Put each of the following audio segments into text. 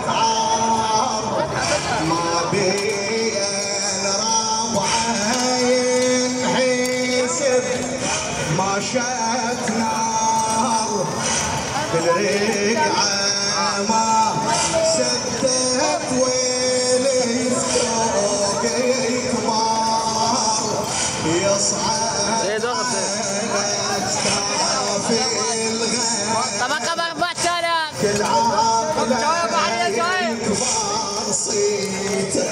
عار ما بي الربع ينحسب ما شات نار بالرقعة ما سدت ويلي فوق كبار يصعد في الغاب كل عاقله يكبر صيته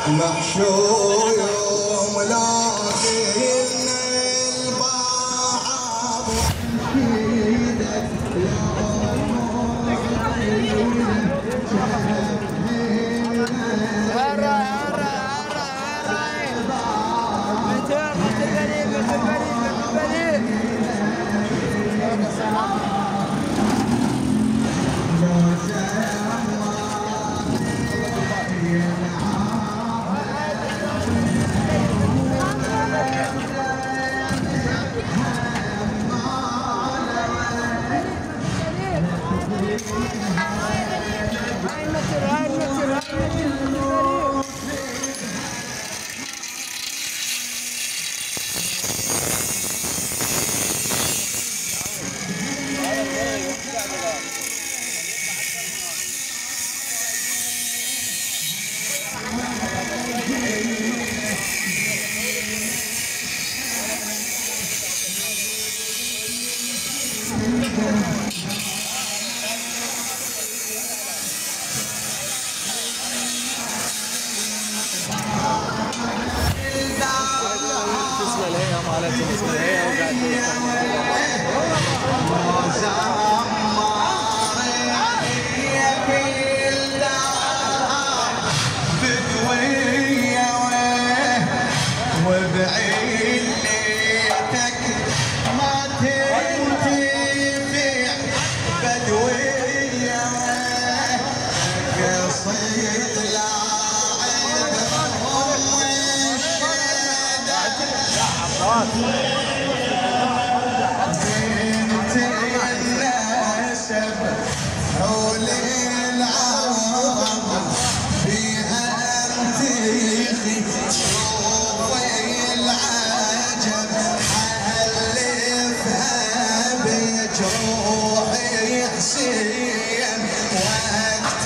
محشور يوم لاقينا البعض بنت النسب حول العرب فيها انتخي شوفي العجب حلفها بجروحي حسين وقت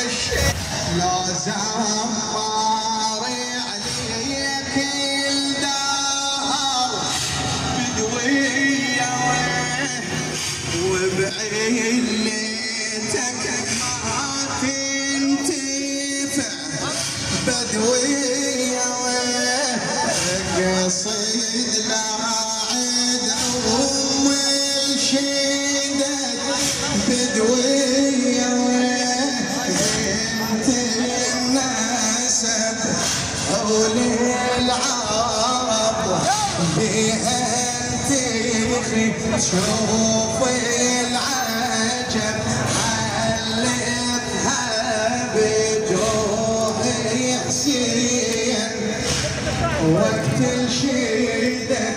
الشيء لا زماري عليك وبعيلتك ما تنتفع بدوية قصيد لاعد أم الشدد بدوية بنت النسب أولي العرب بها انتخي شوف العجب حلفها بجروحي حسين وقت الشدة